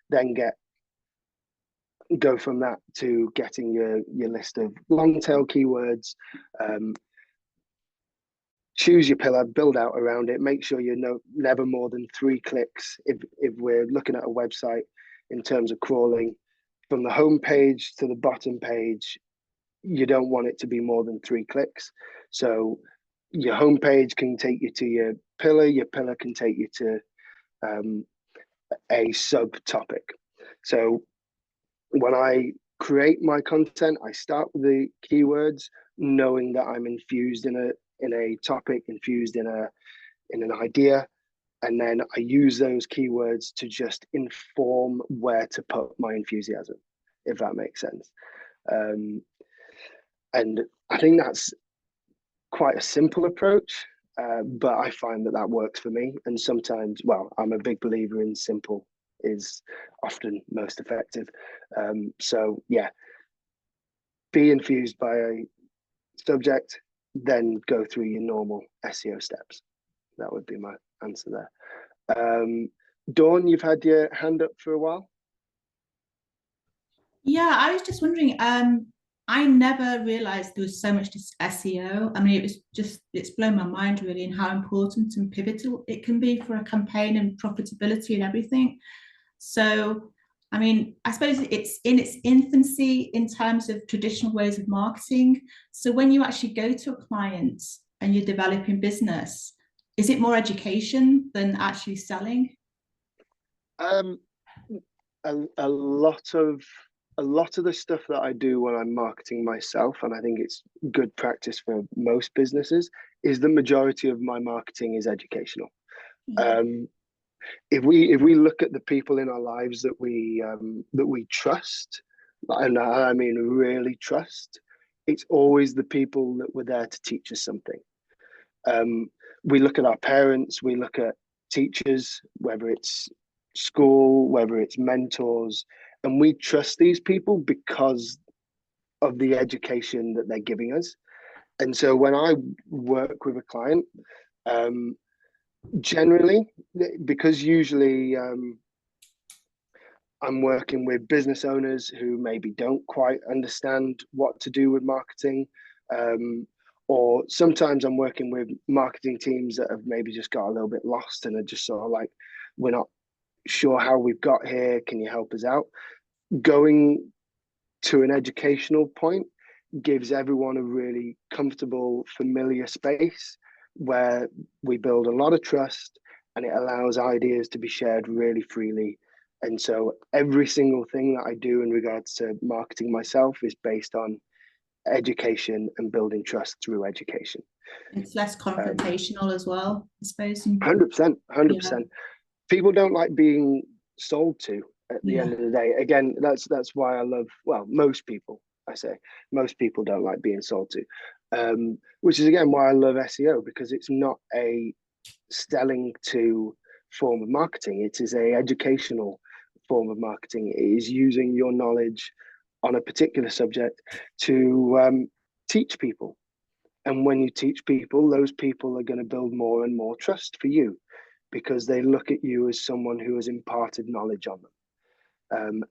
then go from that to getting your list of long tail keywords. Choose your pillar, build out around it. Make sure you're never more than 3 clicks if we're looking at a website in terms of crawling from the home page to the bottom page. You don't want it to be more than 3 clicks. So your home page can take you to your pillar can take you to a subtopic. So when I create my content, I start with the keywords, knowing that I'm infused in a topic, infused in an idea, and then I use those keywords to just inform where to put my enthusiasm, if that makes sense. And I think that's quite a simple approach, but I find that works for me. And sometimes, well, I'm a big believer in simple is often most effective. So yeah, be infused by a subject, then go through your normal SEO steps. That would be my answer there. Dawn, you've had your hand up for a while. Yeah, I was just wondering, I never realized there was so much to SEO. I mean, it's blown my mind really, and how important and pivotal it can be for a campaign and profitability and everything. So, I mean, I suppose it's in its infancy in terms of traditional ways of marketing. So when you actually go to a client and you're developing business, is it more education than actually selling? A lot of the stuff that I do when I'm marketing myself, and I think it's good practice for most businesses, is the majority of my marketing is educational. Yeah. If we look at the people in our lives that we trust, and I mean really trust, it's always the people that were there to teach us something. We look at our parents, we look at teachers, whether it's school, whether it's mentors, and we trust these people because of the education that they're giving us. And so when I work with a client, generally, because usually I'm working with business owners who maybe don't quite understand what to do with marketing, or sometimes I'm working with marketing teams that have maybe just got a little bit lost and are just sort of like, we're not sure how we've got here. Can you help us out? Going to an educational point gives everyone a really comfortable, familiar space where we build a lot of trust, and it allows ideas to be shared really freely. And so every single thing that I do in regards to marketing myself is based on education and building trust through education. It's less confrontational as well, I suppose. 100%, 100%. People don't like being sold to at the end Yeah. of the day. Again, that's why I love, well, most people, I say, most people don't like being sold to, which is again why I love SEO, because it's not a selling to form of marketing. It is a educational form of marketing. It is using your knowledge on a particular subject to teach people. And when you teach people, those people are going to build more and more trust for you, because they look at you as someone who has imparted knowledge on them.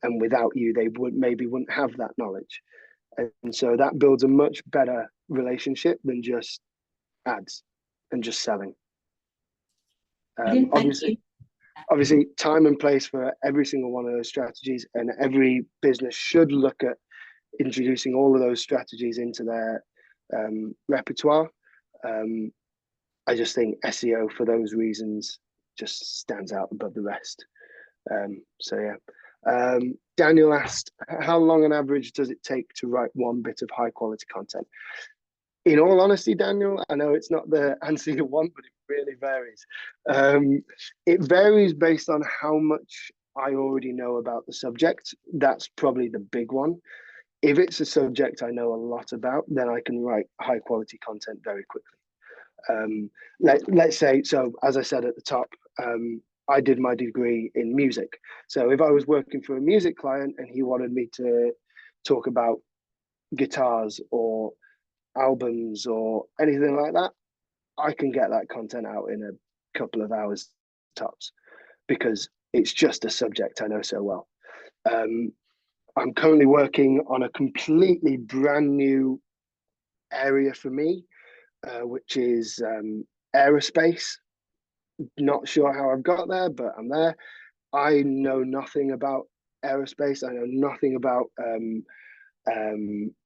And without you, they wouldn't have that knowledge. And so that builds a much better relationship than just ads and just selling. Brilliant, thank you. Obviously, time and place for every single one of those strategies, and every business should look at introducing all of those strategies into their repertoire. I just think SEO, for those reasons, just stands out above the rest. So yeah. Daniel asked, how long on average does it take to write one bit of high quality content? In all honesty, Daniel, I know it's not the answer you want, but it really varies. It varies based on how much I already know about the subject. That's probably the big one. If it's a subject I know a lot about, then I can write high quality content very quickly. Let's say, so as I said at the top, I did my degree in music. So if I was working for a music client and he wanted me to talk about guitars or albums or anything like that, I can get that content out in a couple of hours tops, because It's just a subject I know so well. I'm currently working on a completely brand new area for me, which is aerospace. Not sure how I've got there, but I'm there. I know nothing about aerospace. I know nothing about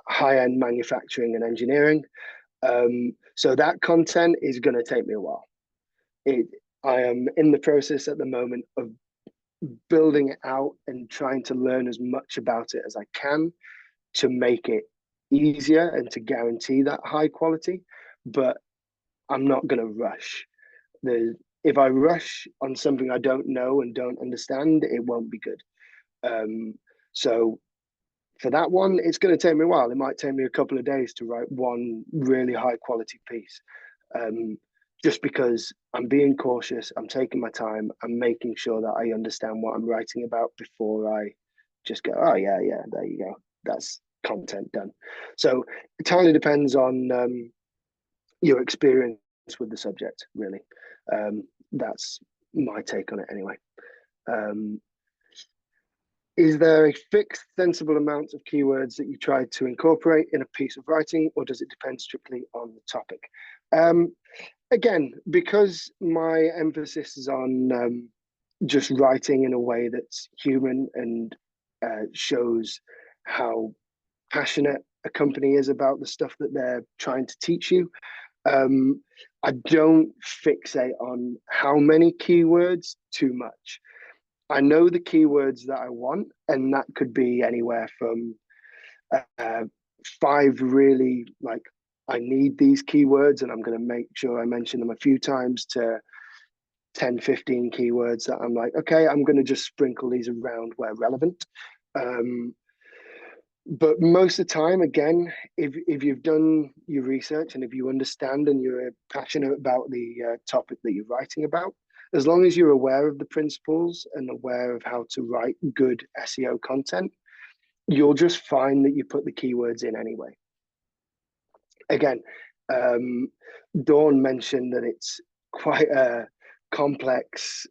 high-end manufacturing and engineering. So that content is going to take me a while. I am in the process at the moment of building it out and trying to learn as much about it as I can to make it easier and to guarantee that high quality. But I'm not going to rush. If I rush on something I don't know and don't understand, it won't be good. So for that one, it's going to take me a while. It might take me a couple of days to write one really high quality piece. Just because I'm being cautious, I'm taking my time, I'm making sure that I understand what I'm writing about before I just go, oh yeah, there you go. That's content done. So it totally depends on your experience with the subject, really. That's my take on it anyway. Is there a fixed, sensible amount of keywords that you try to incorporate in a piece of writing, or does it depend strictly on the topic? Again, because my emphasis is on just writing in a way that's human and shows how passionate a company is about the stuff that they're trying to teach you, I don't fixate on how many keywords too much. I know the keywords that I want, and that could be anywhere from 5 really, like, I need these keywords and I'm going to make sure I mention them a few times, to 10, 15 keywords that I'm like, okay, I'm going to just sprinkle these around where relevant. But most of the time, again, if you've done your research and if you understand and you're passionate about the topic that you're writing about, as long as you're aware of the principles and aware of how to write good SEO content, you'll just find that you put the keywords in anyway. Again, Dawn mentioned that it's quite a complex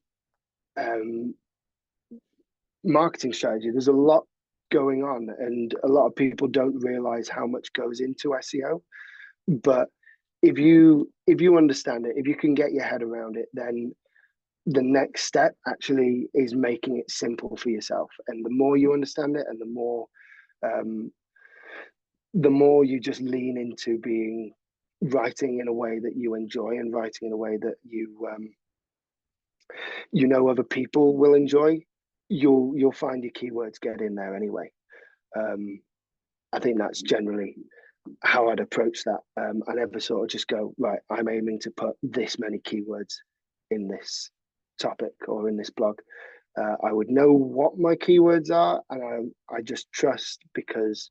marketing strategy. There's a lot going on, and a lot of people don't realize how much goes into SEO. But if you understand it, if you can get your head around it, then the next step actually is making it simple for yourself. And the more you understand it, and the more you just lean into being writing in a way that you enjoy and writing in a way that you know other people will enjoy, you'll find your keywords get in there anyway. I think that's generally how I'd approach that. I never sort of just go, right, I'm aiming to put this many keywords in this topic or in this blog. I would know what my keywords are, and I just trust, because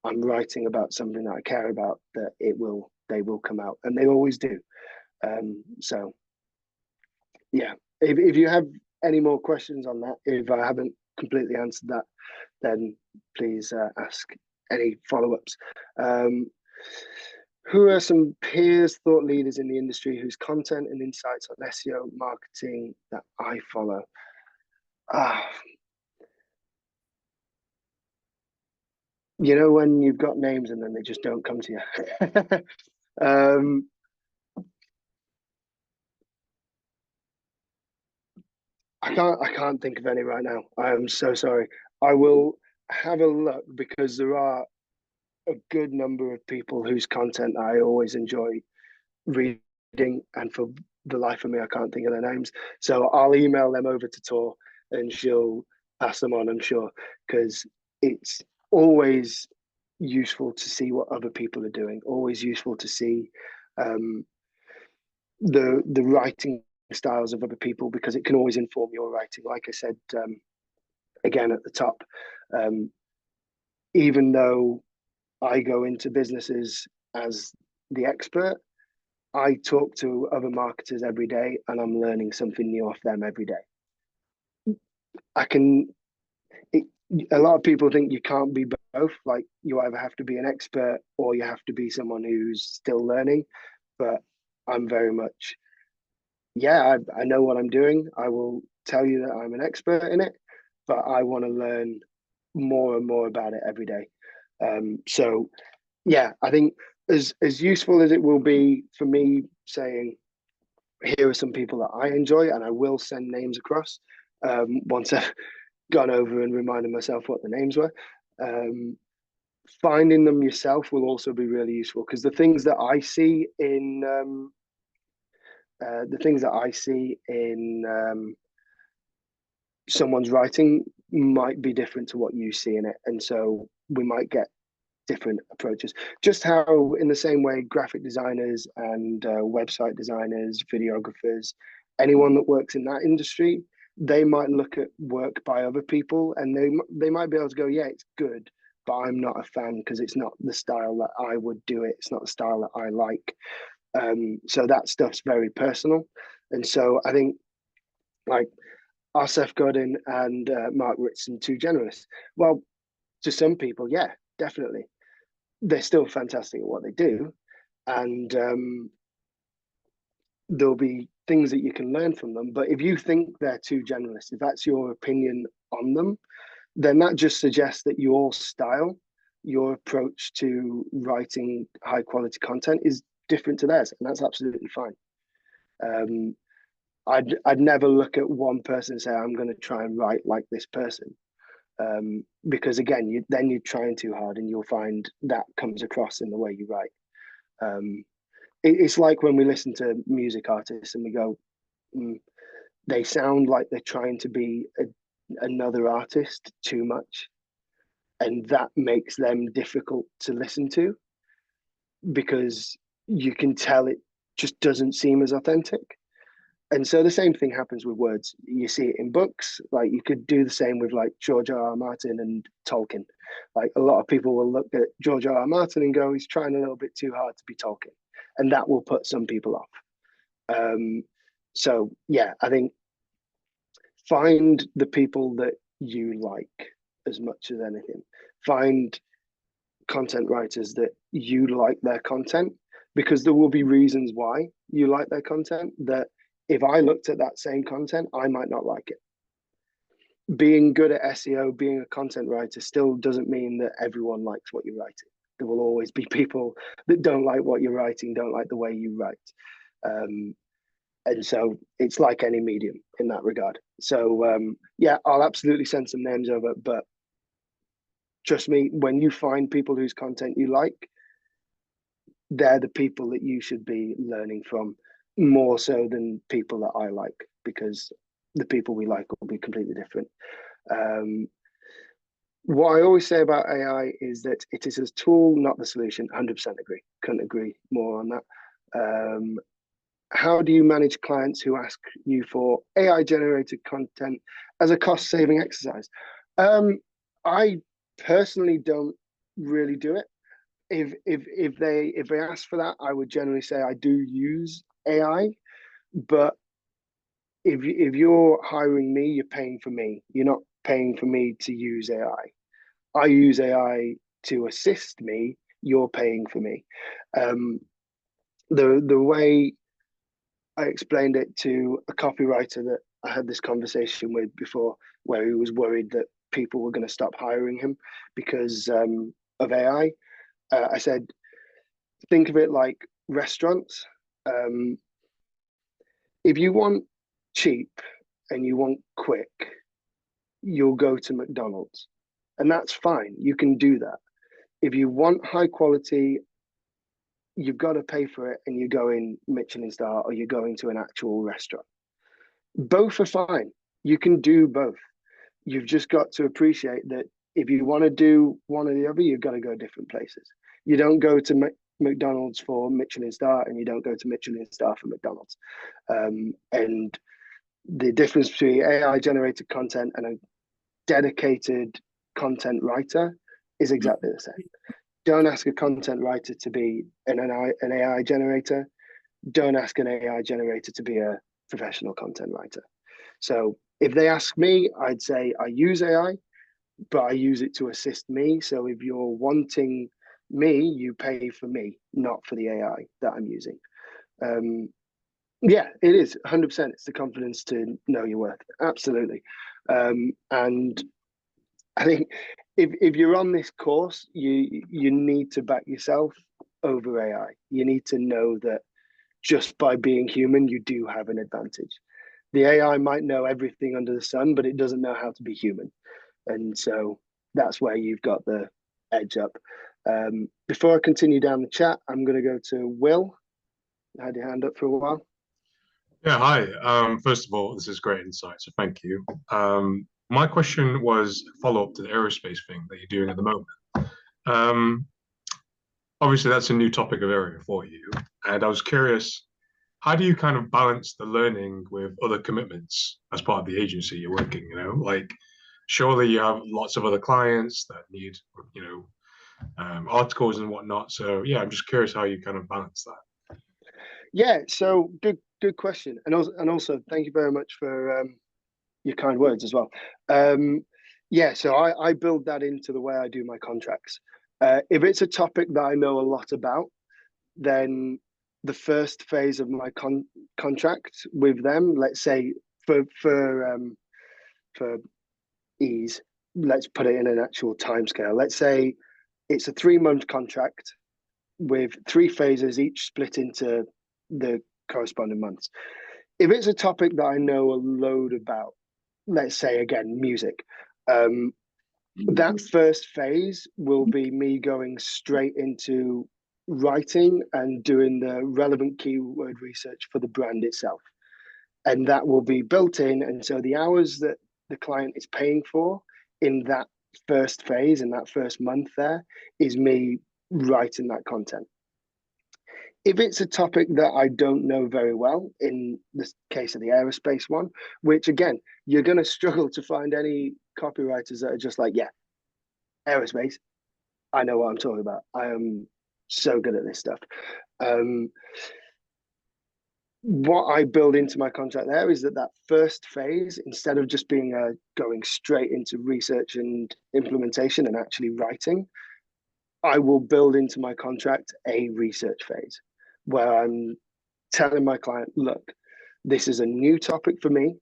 I'm writing about something that I care about, that they will come out, and they always do. So yeah, if you have any more questions on that, if I haven't completely answered that, then please ask any follow-ups. Who are some peers, thought leaders in the industry whose content and insights on SEO marketing that I follow? You know, when you've got names and then they just don't come to you. I can't think of any right now. I am so sorry. I will have a look, because there are a good number of people whose content I always enjoy reading, and for the life of me, I can't think of their names. So I'll email them over to Tor, and she'll pass them on, I'm sure, because it's always useful to see what other people are doing. Always useful to see the writing styles of other people, because it can always inform your writing. Like I said, again at the top, even though I go into businesses as the expert, I talk to other marketers every day, and I'm learning something new off them every day. A lot of people think you can't be both. Like, you either have to be an expert or you have to be someone who's still learning. But I'm very much, I know what I'm doing. I will tell you that I'm an expert in it, but I want to learn more and more about it every day. So yeah, I think as useful as it will be for me saying, here are some people that I enjoy, and I will send names across once I've gone over and reminded myself what the names were. Finding them yourself will also be really useful, because the things that I see in someone's writing might be different to what you see in it, and so we might get different approaches. Just how, in the same way, graphic designers and website designers, videographers, anyone that works in that industry, they might look at work by other people, and they might be able to go, yeah, it's good, but I'm not a fan because it's not the style that I would do it. It's not the style that I like. So that stuff's very personal, and so I think, like, are Seth Godin and Mark Ritson too generous? Well, to some people, yeah, definitely. They're still fantastic at what they do, and there'll be things that you can learn from them. But if you think they're too generalist, if that's your opinion on them, then that just suggests that your style, your approach to writing high quality content is different to theirs, and that's absolutely fine. I'd never look at one person and say, I'm going to try and write like this person, because again, you're trying too hard, and you'll find that comes across in the way you write. It's like when we listen to music artists and we go, they sound like they're trying to be another artist too much, and that makes them difficult to listen to, because you can tell it just doesn't seem as authentic. And so the same thing happens with words. You see it in books. Like, you could do the same with like George R.R. Martin and Tolkien. Like, a lot of people will look at George R.R. Martin and go, he's trying a little bit too hard to be Tolkien, and that will put some people off. So yeah, I think find the people that you like as much as anything. Find content writers that you like their content, because there will be reasons why you like their content that if I looked at that same content, I might not like it. Being good at SEO, being a content writer, still doesn't mean that everyone likes what you're writing. There will always be people that don't like what you're writing, don't like the way you write. And so it's like any medium in that regard. So yeah, I'll absolutely send some names over, but trust me, when you find people whose content you like, they're the people that you should be learning from, more so than people that I like, because the people we like will be completely different. What I always say about AI is that it is a tool, not the solution. 100% agree. Couldn't agree more on that. How do you manage clients who ask you for AI generated content as a cost saving exercise? I personally don't really do it. If they ask for that, I would generally say I do use AI, but if you're hiring me, you're paying for me. You're not paying for me to use AI. I use AI to assist me. You're paying for me. The way I explained it to a copywriter that I had this conversation with before, where he was worried that people were going to stop hiring him because of AI. I said, think of it like restaurants. If you want cheap and you want quick, you'll go to McDonald's, and that's fine. You can do that. If you want high quality, you've got to pay for it, and you're going Michelin star or you're going to an actual restaurant. Both are fine. You can do both. You've just got to appreciate that if you want to do one or the other, you've got to go different places. You don't go to McDonald's for Michelin star, and you don't go to Michelin star for McDonald's. And the difference between AI generated content and a dedicated content writer is exactly the same. Don't ask a content writer to be an AI generator. Don't ask an AI generator to be a professional content writer. So if they ask me, I'd say I use AI, but I use it to assist me. So if you're wanting me, you pay for me, not for the AI that I'm using. Yeah, it is 100%. It's the confidence to know your worth. Absolutely. And I think if you're on this course, you need to back yourself over AI. You need to know that just by being human, you do have an advantage. The AI might know everything under the sun, but it doesn't know how to be human. And so that's where you've got the edge up. Before I continue down the chat, I'm going to go to Will. I had your hand up for a while. Yeah, hi. First of all, this is great insight, so thank you. My question was a follow-up to the aerospace thing that you're doing at the moment. Um, Obviously, that's a new topic of area for you, and I was curious, how do you kind of balance the learning with other commitments as part of the agency you're working? Like surely you have lots of other clients that need, articles and whatnot. So yeah, I'm just curious how you kind of balance that. Yeah, so good question, and also thank you very much for your kind words as well. Yeah, so I build that into the way I do my contracts. If it's a topic that I know a lot about, then the first phase of my contract with them, let's say for ease, let's put it in an actual timescale. Let's say it's a 3-month contract with 3 phases, each split into the corresponding months. If it's a topic that I know a load about, let's say again, music, that first phase will be me going straight into writing and doing the relevant keyword research for the brand itself. And that will be built in. And so the hours that the client is paying for in that first phase, in that first month there, is me writing that content. If it's a topic that I don't know very well, in the case of the aerospace one, which again, you're going to struggle to find any copywriters that are just like, yeah, aerospace, I know what I'm talking about. I am so good at this stuff. What I build into my contract there is that first phase, instead of just being going straight into research and implementation and actually writing, I will build into my contract a research phase where I'm telling my client, look, this is a new topic for me.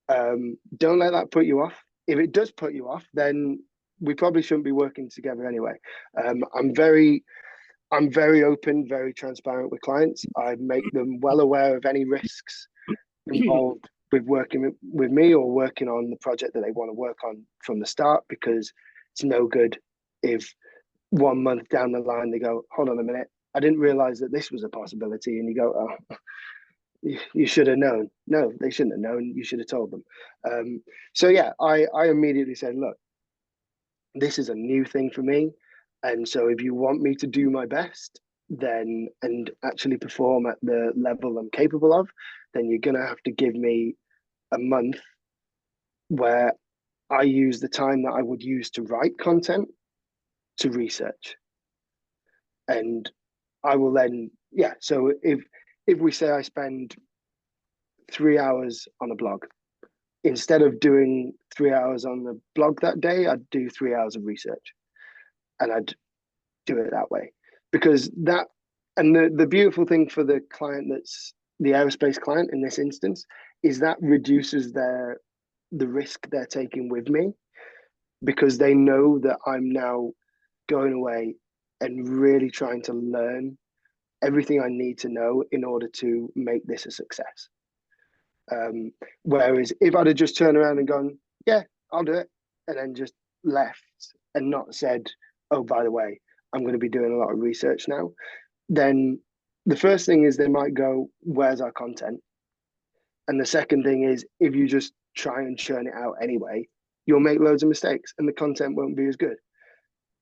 Don't let that put you off. If it does put you off, then we probably shouldn't be working together anyway. I'm very open, very transparent with clients. I make them well aware of any risks involved with working with me or working on the project that they want to work on from the start, because it's no good if 1 month down the line they go, hold on a minute, I didn't realize that this was a possibility. And you go, oh, you should have known. No, they shouldn't have known. You should have told them. So yeah, I immediately said, look, this is a new thing for me. And so if you want me to do my best, then and actually perform at the level I'm capable of, then you're going to have to give me a month where I use the time that I would use to write content to research. And I will then, yeah. So if we say I spend 3 hours on a blog, instead of doing 3 hours on the blog that day, I'd do 3 hours of research, and I'd do it that way. Because that, and the beautiful thing for the client, that's the aerospace client in this instance, is that reduces the risk they're taking with me, because they know that I'm now going away and really trying to learn everything I need to know in order to make this a success. Whereas if I'd have just turned around and gone, yeah, I'll do it, and then just left and not said, oh, by the way, I'm going to be doing a lot of research now, then the first thing is they might go, where's our content? And the second thing is, if you just try and churn it out anyway, you'll make loads of mistakes and the content won't be as good.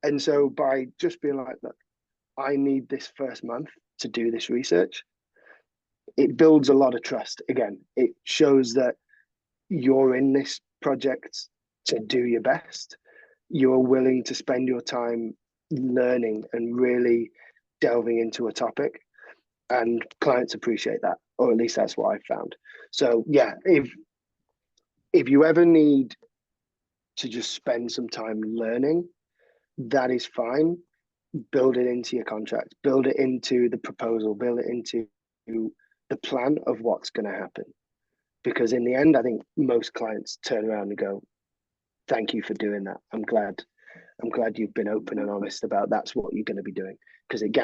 And so by just being like, look, I need this first month to do this research, it builds a lot of trust. Again, it shows that you're in this project to do your best. You're willing to spend your time learning and really delving into a topic, and clients appreciate that, or at least that's what I found. So yeah, if you ever need to just spend some time learning, that is fine. Build it into your contract, build it into the proposal, build it into the plan of what's going to happen. Because in the end, I think most clients turn around and go, thank you for doing that. I'm glad you've been open and honest about that's what you're going to be doing, because it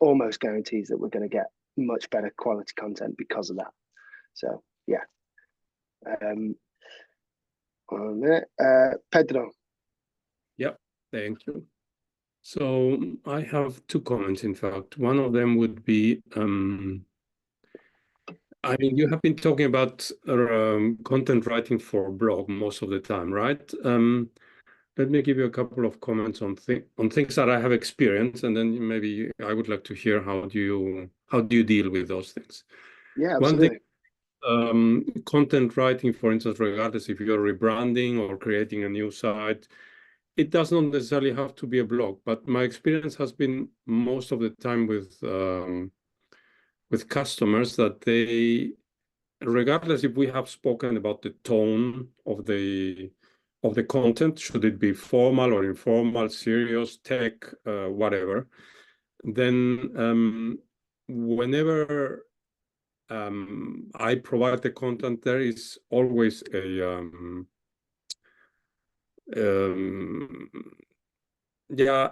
almost guarantees that we're going to get much better quality content because of that. So yeah. On there, Pedro. Yeah, thank you. So I have two comments, in fact. One of them would be, I mean, you have been talking about content writing for blog most of the time, right? Let me give you a couple of comments on things that I have experienced, and then maybe I would like to hear how do you deal with those things. Yeah, absolutely. absolutely. One thing, content writing, for instance, regardless if you're rebranding or creating a new site, it does not necessarily have to be a blog, but my experience has been most of the time with customers that they, regardless if we have spoken about the tone of the content, should it be formal or informal, serious, tech, whatever, then whenever I provide the content, there is always yeah,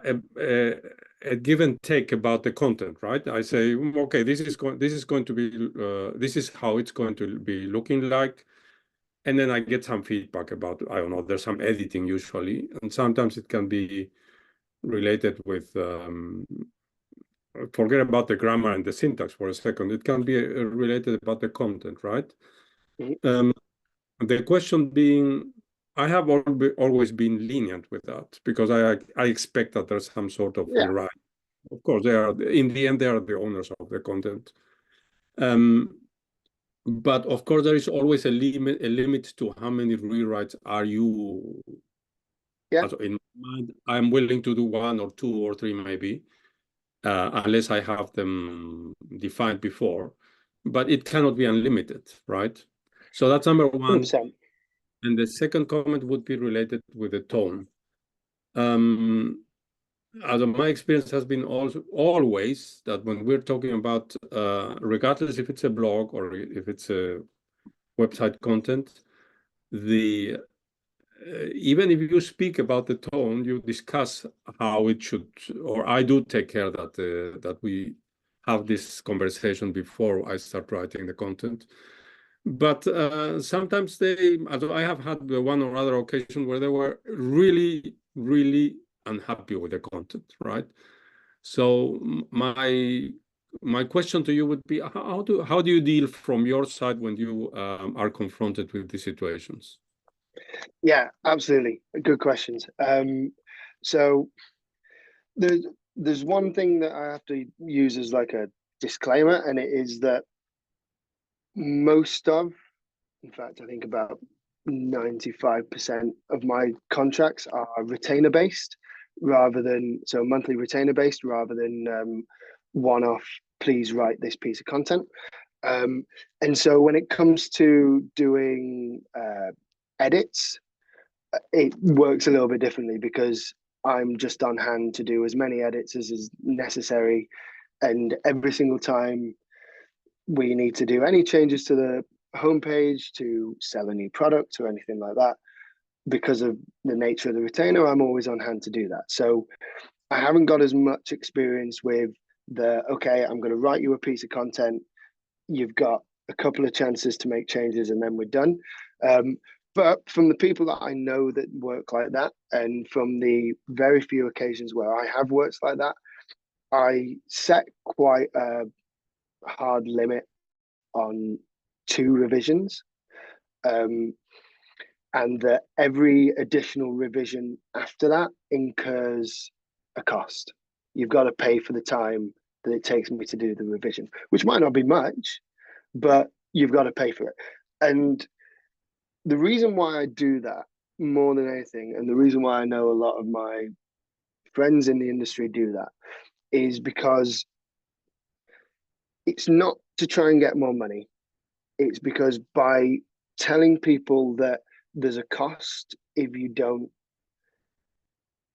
a give and take about the content, right? I say, okay, this is going to be this is how it's going to be looking like, and then I get some feedback about, I don't know, there's some editing usually, and sometimes it can be related with forget about the grammar and the syntax for a second. It can be related about the content, right? Mm-hmm. The question being, I have always been lenient with that because I expect that there's some sort of rewrite. Of course, in the end they are the owners of the content. But of course, there is always a limit to how many rewrites are you. Yeah. So in my mind, I'm willing to do 1 or 2 or 3 maybe, unless I have them defined before. But it cannot be unlimited, right? So that's number one. 100%. And the second comment would be related with the tone. As my experience has been always that when we're talking about, regardless if it's a blog or if it's a website content, even if you speak about the tone, you discuss how it should, or I do take care that we have this conversation before I start writing the content. But sometimes I have had one or other occasion where they were really, really unhappy with the content, right? So my question to you would be, how do you deal from your side when you are confronted with these situations? Yeah, absolutely. Good questions. So there's one thing that I have to use as like a disclaimer, and it is that in fact, I think about 95% of my contracts are retainer based monthly retainer based rather than one-off, please write this piece of content. And so when it comes to doing edits, it works a little bit differently because I'm just on hand to do as many edits as is necessary. And every single time we need to do any changes to the homepage to sell a new product or anything like that, because of the nature of the retainer, I'm always on hand to do that. So I haven't got as much experience with okay, I'm going to write you a piece of content. You've got a couple of chances to make changes and then we're done. But from the people that I know that work like that, and from the very few occasions where I have worked like that, I set quite a hard limit on 2 revisions. And that every additional revision after that incurs a cost. You've got to pay for the time that it takes me to do the revision, which might not be much, but you've got to pay for it. And the reason why I do that more than anything, and the reason why I know a lot of my friends in the industry do that, is because it's not to try and get more money. It's because by telling people that there's a cost if you don't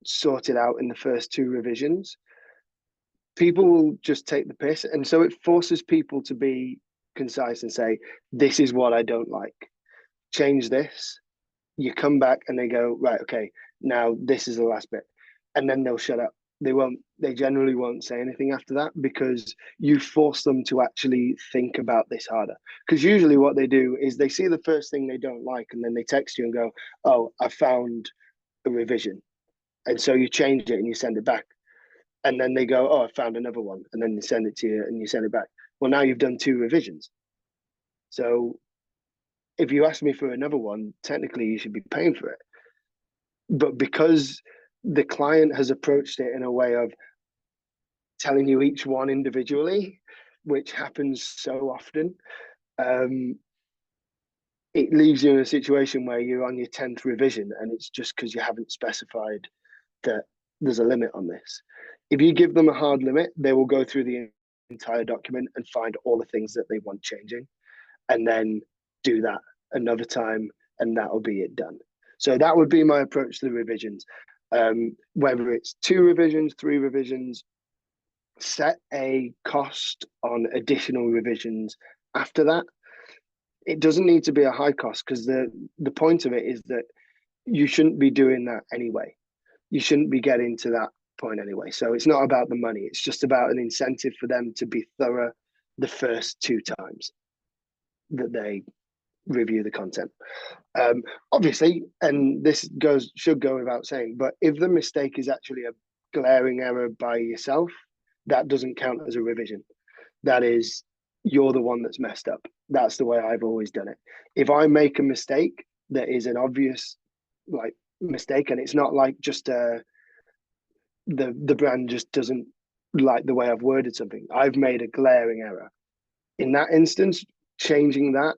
sort it out in the first 2 revisions, people will just take the piss. And so it forces people to be concise and say, this is what I don't like. Change this. You come back and they go, right, okay, now this is the last bit. And then they'll shut up. They generally won't say anything after that, because you force them to actually think about this harder. Because usually what they do is they see the first thing they don't like, and then they text you and go, oh, I found a revision. And so you change it and you send it back. And then they go, oh, I found another one. And then they send it to you and you send it back. Well, now you've done 2 revisions. So if you ask me for another one, technically you should be paying for it. But because the client has approached it in a way of telling you each one individually, which happens so often, it leaves you in a situation where you're on your 10th revision, and it's just because you haven't specified that there's a limit on this. If you give them a hard limit, they will go through the entire document and find all the things that they want changing, and then do that another time, and that'll be it done. So that would be my approach to the revisions. Whether it's 2 revisions, 3 revisions, set a cost on additional revisions after that. It doesn't need to be a high cost, because the point of it is that you shouldn't be doing that anyway. You shouldn't be getting to that point anyway. So it's not about the money. It's just about an incentive for them to be thorough the first 2 times that they review the content. Obviously, and this should go without saying, but if the mistake is actually a glaring error by yourself, that doesn't count as a revision. That is, you're the one that's messed up. That's the way I've always done it. If I make a mistake that is an obvious mistake, and it's not like just the brand just doesn't like the way I've worded something, I've made a glaring error. In that instance, changing that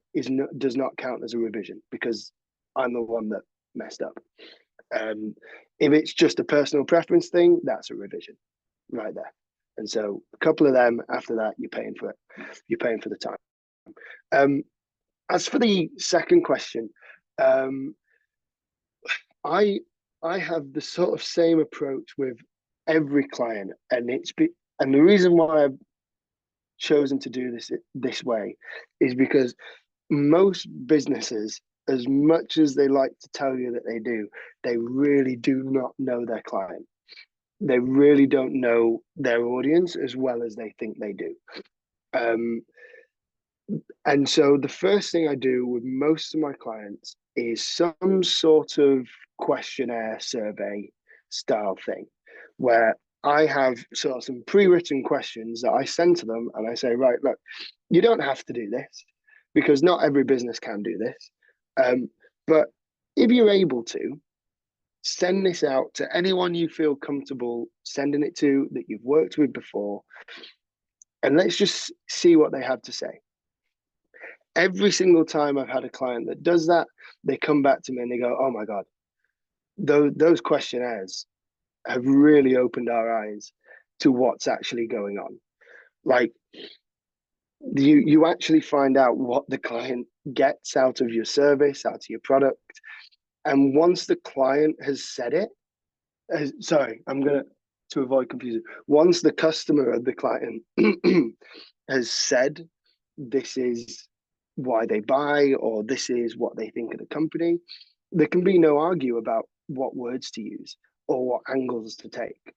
does not count as a revision, because I'm the one that messed up. If it's just a personal preference thing, that's a revision right there. And so a couple of them, after that, you're paying for it. You're paying for the time. As for the second question, I have the sort of same approach with every client, and the reason why I've chosen to do this way is because most businesses, as much as they like to tell you that they do, they really do not know their client. They really don't know their audience as well as they think they do. And so the first thing I do with most of my clients is some sort of questionnaire survey style thing, where I have sort of some pre-written questions that I send to them, and I say, right, look, you don't have to do this, because not every business can do this. But if you're able to, send this out to anyone you feel comfortable sending it to that you've worked with before, and let's just see what they have to say. Every single time I've had a client that does that, they come back to me and they go, oh my God, those questionnaires have really opened our eyes to what's actually going on. Like, you actually find out what the client gets out of your service, out of your product. And once the client has said it, to avoid confusion, once the customer of the client has said, this is why they buy, or this is what they think of the company, there can be no argue about what words to use or what angles to take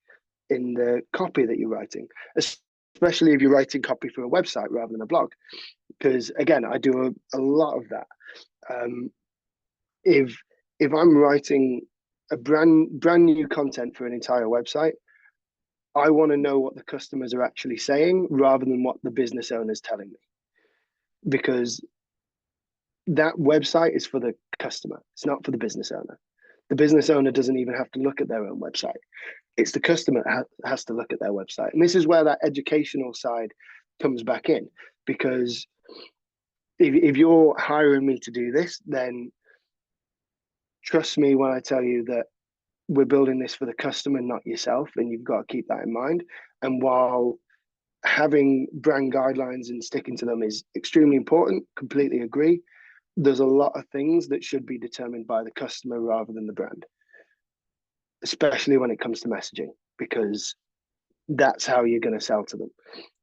in the copy that you're writing, especially if you're writing copy for a website rather than a blog. Because again, I do a lot of that. If I'm writing a brand new content for an entire website, I want to know what the customers are actually saying rather than what the business owner is telling me, because that website is for the customer. It's not for the business owner. The business owner doesn't even have to look at their own website. It's the customer that has to look at their website. And this is where that educational side comes back in, because if you're hiring me to do this, then trust me when I tell you that we're building this for the customer, not yourself, and you've got to keep that in mind. And while having brand guidelines and sticking to them is extremely important, completely agree, there's a lot of things that should be determined by the customer rather than the brand, especially when it comes to messaging, because that's how you're going to sell to them,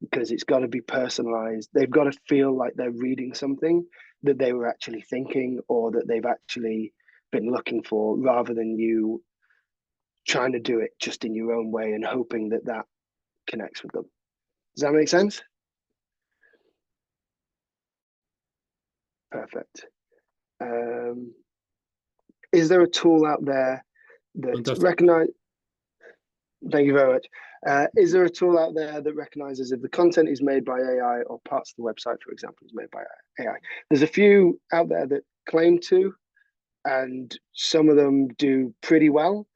because it's got to be personalized. They've got to feel like they're reading something that they were actually thinking or that they've actually been looking for, rather than you trying to do it just in your own way and hoping that that connects with them. Does that make sense? Perfect. Is there a tool out there that Fantastic. recognize? Thank you very much. Is there a tool out there that recognizes if the content is made by AI or parts of the website, for example, is made by AI? There's a few out there that claim to, and some of them do pretty well.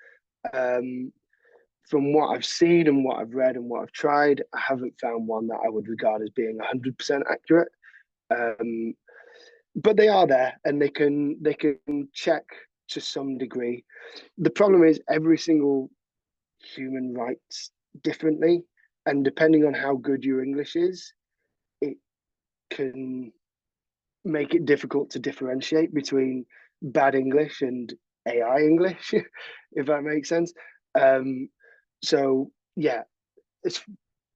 From what I've seen and what I've read and what I've tried, I haven't found one that I would regard as being 100% accurate. But they are there, and they can check to some degree. The problem is every single human writes differently, and depending on how good your English is, it can make it difficult to differentiate between bad English and AI English, if that makes sense. So yeah, it's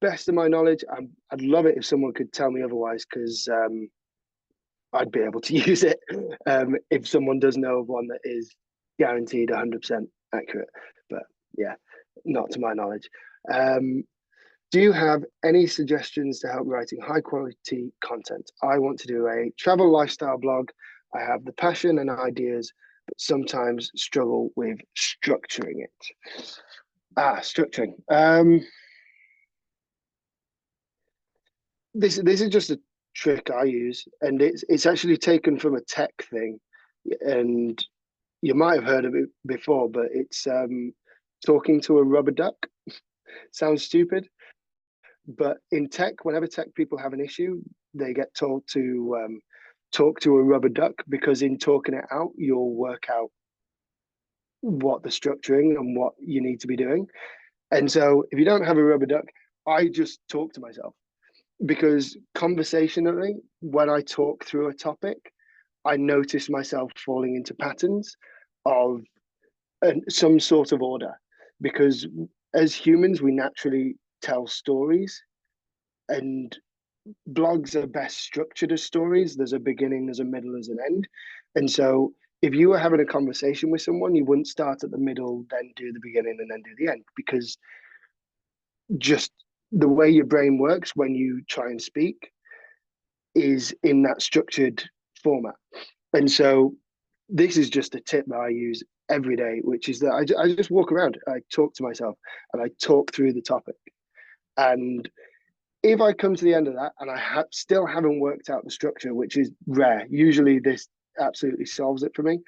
best of my knowledge. I'd love it if someone could tell me otherwise, because I'd be able to use it if someone does know of one that is guaranteed 100% accurate. But yeah, not to my knowledge. Do you have any suggestions to help writing high quality content? I want to do a travel lifestyle blog. I have the passion and ideas, but sometimes struggle with structuring it. Structuring. This is just a trick I use, and it's actually taken from a tech thing, and you might have heard of it before, but it's talking to a rubber duck. Sounds stupid, but in tech, whenever tech people have an issue, they get told to talk to a rubber duck, because in talking it out, you'll work out what the structuring and what you need to be doing. And so if you don't have a rubber duck, I just talk to myself, because conversationally, when I talk through a topic, I notice myself falling into patterns of some sort of order, because as humans, we naturally tell stories, and blogs are best structured as stories. There's a beginning, there's a middle, there's an end. And so if you were having a conversation with someone, you wouldn't start at the middle, then do the beginning, and then do the end, because just the way your brain works when you try and speak is in that structured format. And so this is just a tip that I use every day, which is that I just walk around, I talk to myself, and I talk through the topic. And if I come to the end of that and I still haven't worked out the structure, which is rare, usually this absolutely solves it for me.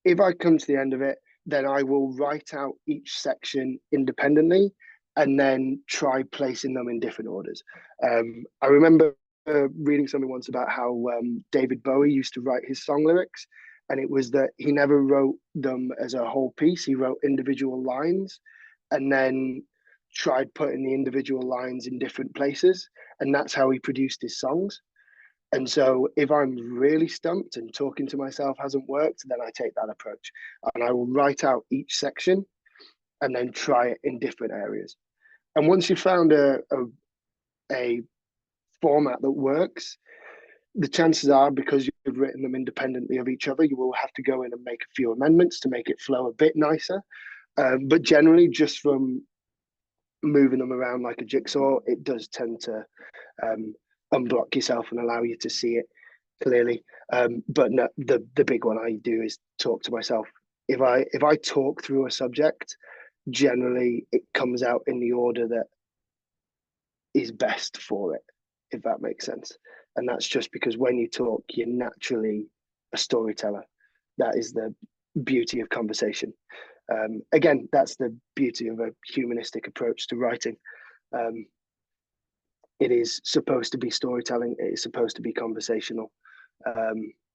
If I come to the end of it, then I will write out each section independently and then try placing them in different orders. I remember reading something once about how David Bowie used to write his song lyrics, and it was that he never wrote them as a whole piece. He wrote individual lines and then tried putting the individual lines in different places, and that's how he produced his songs. And so if I'm really stumped and talking to myself hasn't worked, then I take that approach, and I will write out each section and then try it in different areas. And once you've found a format that works, the chances are, because you've written them independently of each other, you will have to go in and make a few amendments to make it flow a bit nicer. But generally, just from moving them around like a jigsaw, it does tend to unblock yourself and allow you to see it clearly. But no, the big one I do is talk to myself. If I talk through a subject, generally it comes out in the order that is best for it, if that makes sense. And that's just because when you talk, you're naturally a storyteller. That is the beauty of conversation. Again, that's the beauty of a humanistic approach to writing. It is supposed to be storytelling. It is supposed to be conversational.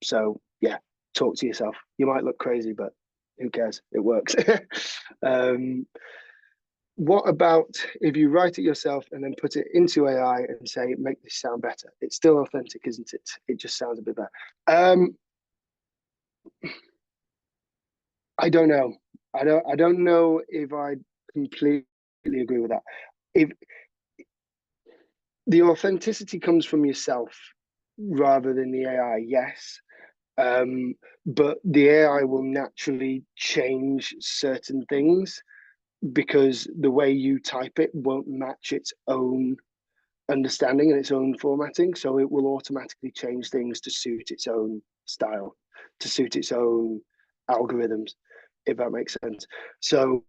So yeah, talk to yourself. You might look crazy, but who cares? It works. What about if you write it yourself and then put it into AI and say, make this sound better? It's still authentic, isn't it? It just sounds a bit better. I don't know. I don't know if I completely agree with that. If the authenticity comes from yourself rather than the AI, yes. But the AI will naturally change certain things because the way you type it won't match its own understanding and its own formatting. So it will automatically change things to suit its own style, to suit its own algorithms, if that makes sense. So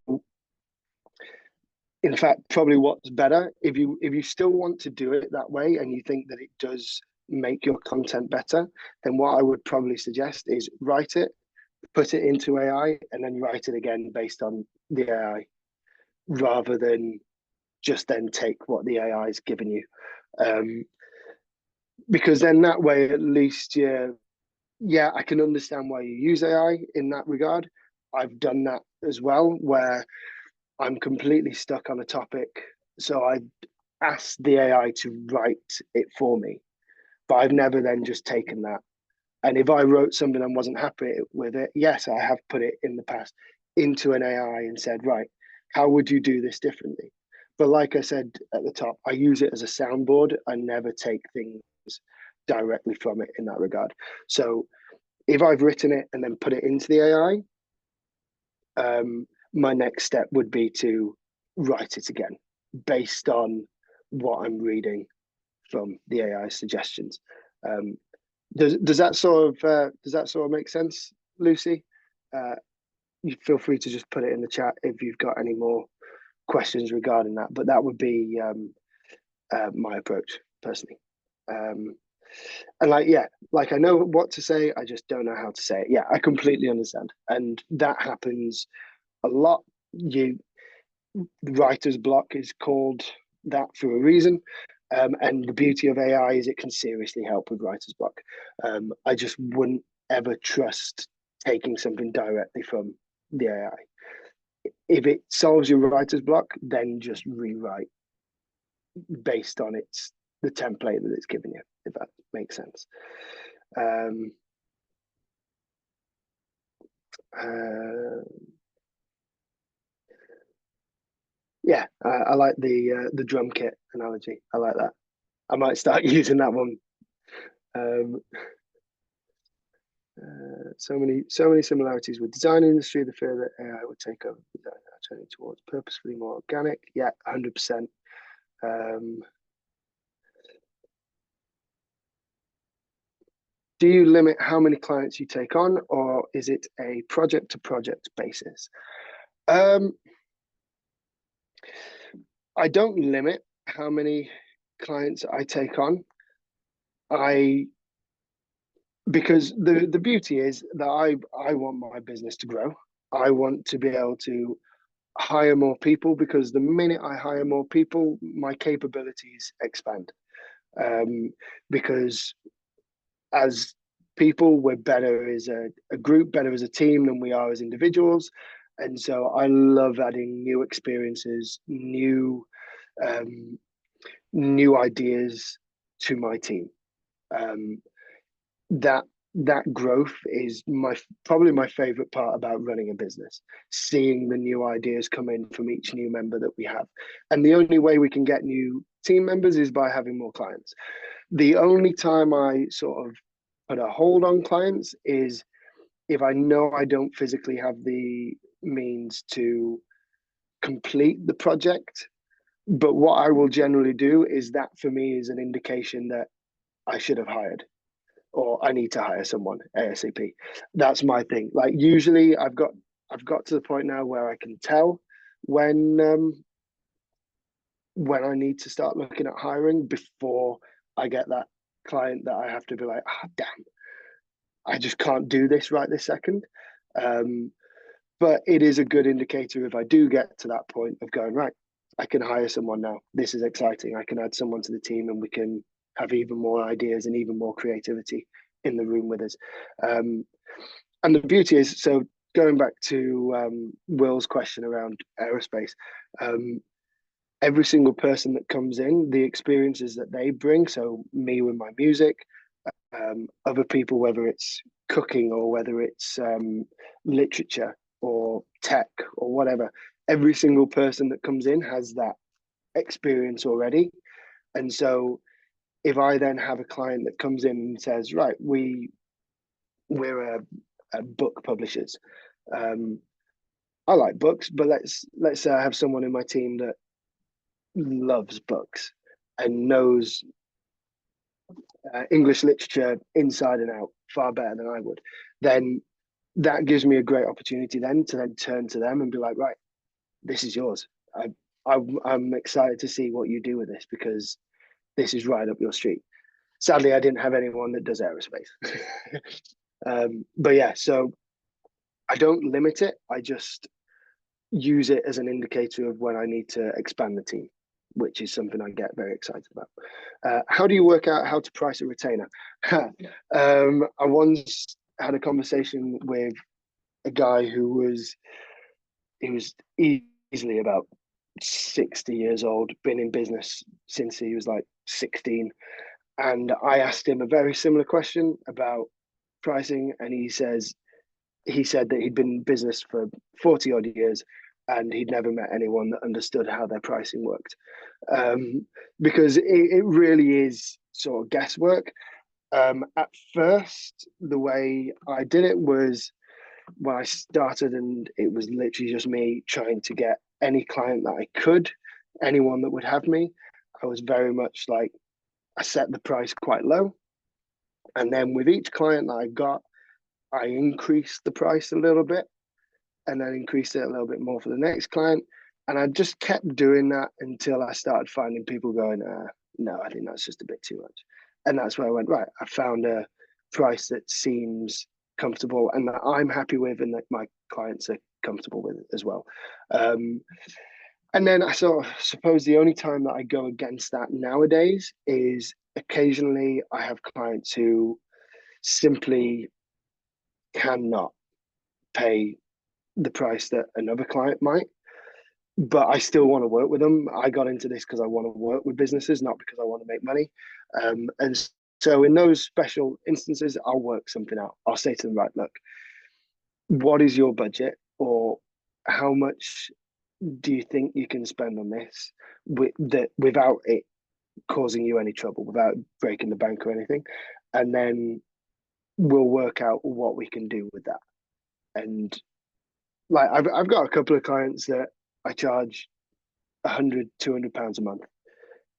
in fact, probably what's better, if you still want to do it that way and you think that it does make your content better, then what I would probably suggest is write it, put it into AI, and then write it again based on the AI, rather than just then take what the AI is giving you. Because then that way, at least, yeah, I can understand why you use AI in that regard. I've done that as well, where I'm completely stuck on a topic. So I asked the AI to write it for me, but I've never then just taken that. And if I wrote something and wasn't happy with it, yes, I have put it in the past into an AI and said, right, how would you do this differently? But like I said at the top, I use it as a soundboard. I never take things directly from it in that regard. So if I've written it and then put it into the AI, my next step would be to write it again based on what I'm reading from the AI suggestions. Does that sort of make sense, Lucy? You feel free to just put it in the chat if you've got any more questions regarding that. But that would be my approach personally. And like I know what to say, I just don't know how to say it. Yeah, I completely understand, and that happens a lot. Writer's block is called that for a reason. And the beauty of AI is it can seriously help with writer's block. I just wouldn't ever trust taking something directly from the AI. If it solves your writer's block, then just rewrite based on the template that it's given you, if that makes sense. Yeah, I like the drum kit analogy. I like that. I might start using that one. So many similarities with design industry. The fear that AI would take over design, turning towards purposefully more organic. Yeah, 100%. Do you limit how many clients you take on, or is it a project to project basis? I don't limit how many clients I take on. Because the beauty is that I want my business to grow. I want to be able to hire more people, because the minute I hire more people, my capabilities expand. Because as people, we're better as a group, better as a team than we are as individuals. And so I love adding new experiences, new ideas to my team. That growth is probably my favorite part about running a business, seeing the new ideas come in from each new member that we have. And the only way we can get new team members is by having more clients. The only time I sort of put a hold on clients is if I know I don't physically have the means to complete the project. But what I will generally do is that, for me, is an indication that I should have hired, or I need to hire someone ASAP. That's my thing. Like, usually I've got to the point now where I can tell when I need to start looking at hiring before I get that client that I have to be like, damn, I just can't do this right this second. But it is a good indicator if I do get to that point of going, right, I can hire someone now. This is exciting. I can add someone to the team and we can have even more ideas and even more creativity in the room with us. And the beauty is, so going back to Will's question around aerospace, every single person that comes in, the experiences that they bring, so me with my music, other people, whether it's cooking or whether it's literature or tech or whatever. Every single person that comes in has that experience already. And so if I then have a client that comes in and says, right, we're a book publishers. I like books, but let's say I have someone in my team that loves books and knows English literature inside and out far better than I would. Then that gives me a great opportunity then to then turn to them and be like, right, this is yours. I'm excited to see what you do with this because this is right up your street. Sadly, I didn't have anyone that does aerospace. But yeah, so I don't limit it. I just use it as an indicator of when I need to expand the team, which is something I get very excited about. How do you work out how to price a retainer? I once had a conversation with a guy who was easily about 60 years old, been in business since he was like 16. And I asked him a very similar question about pricing, and he said that he'd been in business for 40 odd years and he'd never met anyone that understood how their pricing worked. Because it really is sort of guesswork. At first, the way I did it was when I started, and it was literally just me trying to get any client that I could, anyone that would have me. I was very much like, I set the price quite low. And then with each client that I got, I increased the price a little bit and then increased it a little bit more for the next client. And I just kept doing that until I started finding people going, no, I think that's just a bit too much. And that's where I went, right, I found a price that seems comfortable and that I'm happy with and that my clients are comfortable with as well. And then I sort of suppose the only time that I go against that nowadays is occasionally I have clients who simply cannot pay the price that another client might, but I still want to work with them. I got into this because I want to work with businesses, not because I want to make money. And so in those special instances, I'll work something out. I'll say to them, right, look, what is your budget, or how much do you think you can spend on this without it causing you any trouble, without breaking the bank or anything? And then we'll work out what we can do with that. And like I've got a couple of clients that I charge £100, £200 a month.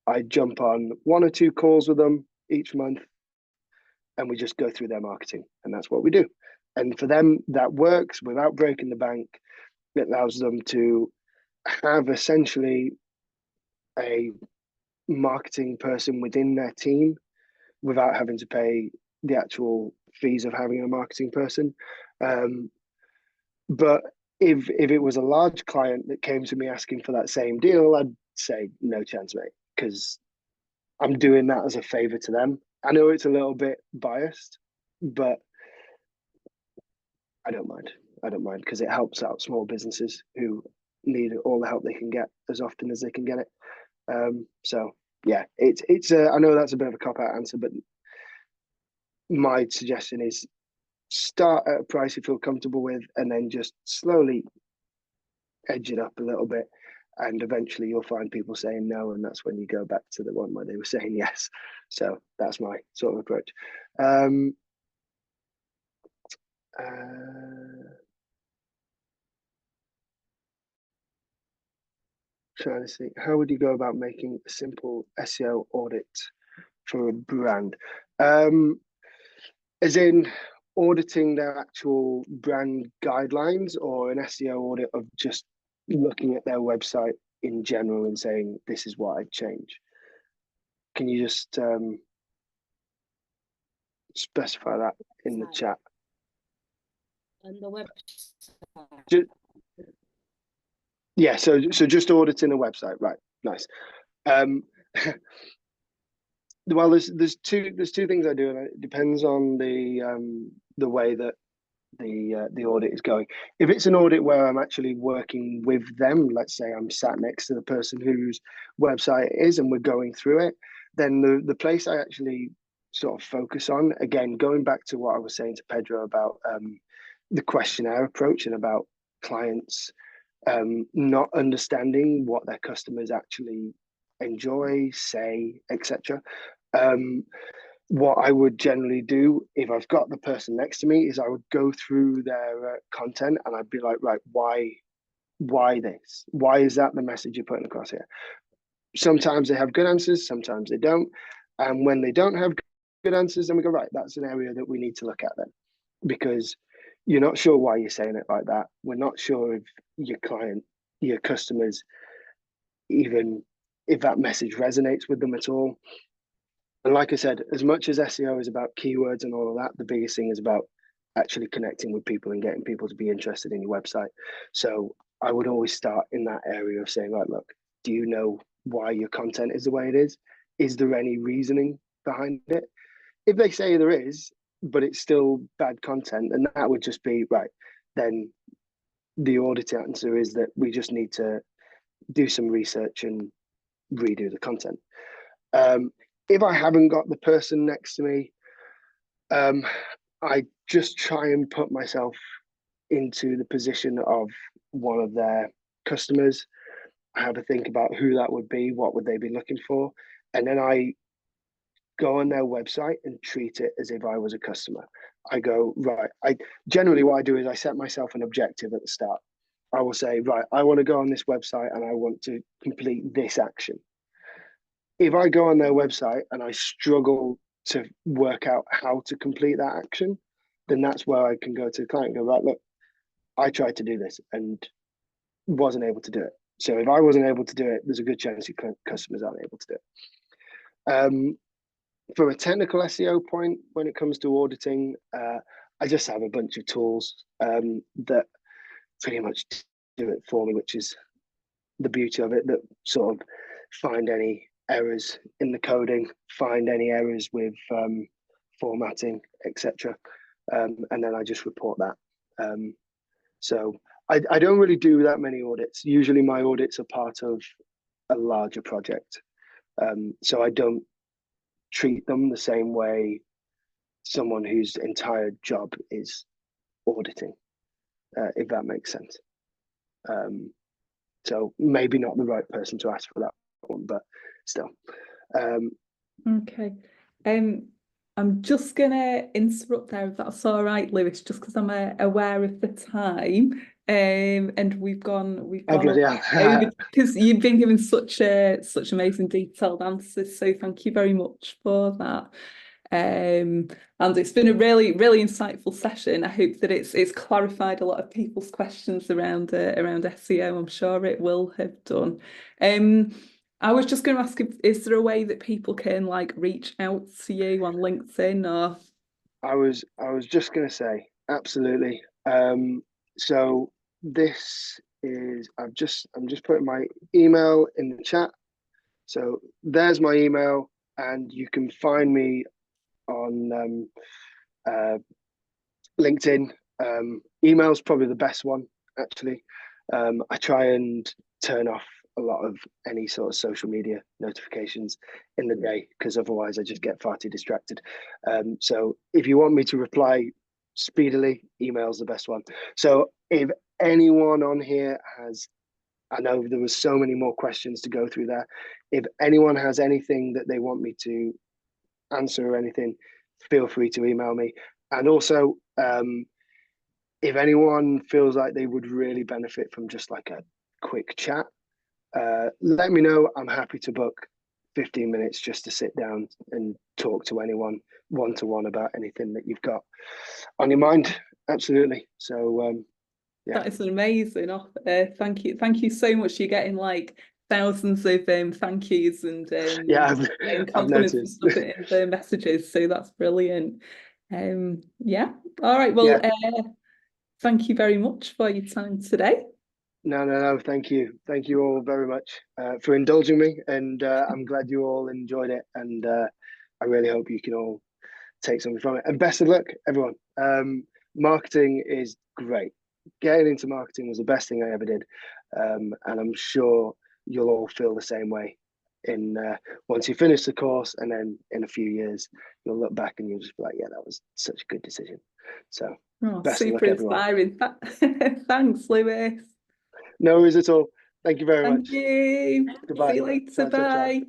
I jump on 1 or 2 calls with them each month and we just go through their marketing, and that's what we do. And for them, that works without breaking the bank. It allows them to have essentially a marketing person within their team without having to pay the actual fees of having a marketing person. But if it was a large client that came to me asking for that same deal, I'd say no chance, mate, because I'm doing that as a favor to them. I know it's a little bit biased, but I don't mind. I don't mind because it helps out small businesses who need all the help they can get as often as they can get it. So yeah, it's I know that's a bit of a cop-out answer, but my suggestion is start at a price you feel comfortable with and then just slowly edge it up a little bit, and eventually you'll find people saying no, and that's when you go back to the one where they were saying yes. So that's my sort of approach. Trying to see, how would you go about making a simple SEO audit for a brand? As in auditing their actual brand guidelines, or an SEO audit of just looking at their website in general and saying, this is what I'd change? Can you just specify that in the chat? On the website. Yeah, so just auditing a website, right? Nice. Well, there's two things I do, and it depends on the way that the audit is going. If it's an audit where I'm actually working with them, let's say I'm sat next to the person whose website it is and we're going through it, then the place I actually sort of focus on, again, going back to what I was saying to Pedro about the questionnaire approach and about clients not understanding what their customers actually enjoy, say, etc. What I would generally do if I've got the person next to me is I would go through their content and I'd be like, right, why this? Why is that the message you're putting across here? Sometimes they have good answers, sometimes they don't. And when they don't have good answers, then we go, right, that's an area that we need to look at then. Because you're not sure why you're saying it like that. We're not sure if your customers, even if that message resonates with them at all. And like I said, as much as SEO is about keywords and all of that, the biggest thing is about actually connecting with people and getting people to be interested in your website. So I would always start in that area of saying, right, look, do you know why your content is the way it is? Is there any reasoning behind it? If they say there is, but it's still bad content, and that would just be right, then the audit answer is that we just need to do some research and redo the content. If I haven't got the person next to me, I just try and put myself into the position of one of their customers. I have a think about who that would be, what would they be looking for, and then I go on their website and treat it as if I was a customer. I go, right, I generally what I do is I set myself an objective at the start. I will say, right, I want to go on this website and I want to complete this action. If I go on their website and I struggle to work out how to complete that action, then that's where I can go to the client and go, right, look, I tried to do this and wasn't able to do it. So if I wasn't able to do it, there's a good chance your customers aren't able to do it. From a technical SEO point, when it comes to auditing, I just have a bunch of tools that pretty much do it for me, which is the beauty of it, that sort of find any errors in the coding, find any errors with formatting, etc. And then I just report that. So I don't really do that many audits. Usually my audits are part of a larger project. So I don't treat them the same way someone whose entire job is auditing, if that makes sense. So maybe not the right person to ask for that one, but still. Okay. I'm just gonna interrupt there if that's all right, Lewis, just because I'm aware of the time. And we've gone over because you've been giving such amazing detailed answers. So thank you very much for that. And it's been a really, really insightful session. I hope that it's clarified a lot of people's questions around SEO. I'm sure it will have done. I was just going to ask, is there a way that people can like reach out to you on LinkedIn or? I was just going to say, absolutely. So this is, I'm just putting my email in the chat. So there's my email, and you can find me on LinkedIn. Email's probably the best one, actually. I try and turn off a lot of any sort of social media notifications in the day, because otherwise I just get far too distracted. So if you want me to reply speedily, email's the best one. So if anyone on here has, I know there was so many more questions to go through there. If anyone has anything that they want me to answer or anything, feel free to email me. And also, if anyone feels like they would really benefit from just like a quick chat, let me know. I'm happy to book 15 minutes just to sit down and talk to anyone one-to-one about anything that you've got on your mind. Absolutely. So yeah, that is an amazing offer. Thank you so much. You're getting like thousands of thank yous and yeah, compliments and stuff in the messages, so that's brilliant. Yeah, all right, well, thank you very much for your time today. No, thank you all very much for indulging me, and I'm glad you all enjoyed it, and I really hope you can all take something from it, and best of luck, everyone. Marketing is great. Getting into marketing was the best thing I ever did, and I'm sure you'll all feel the same way in once you finish the course, and then in a few years you'll look back and you'll just be like, yeah, that was such a good decision. So best of luck, super everyone. inspiring. Thanks, Lewis. No worries at all. Thank you very Thank much. you. Goodbye. See you later. Ciao, ciao, ciao. Bye.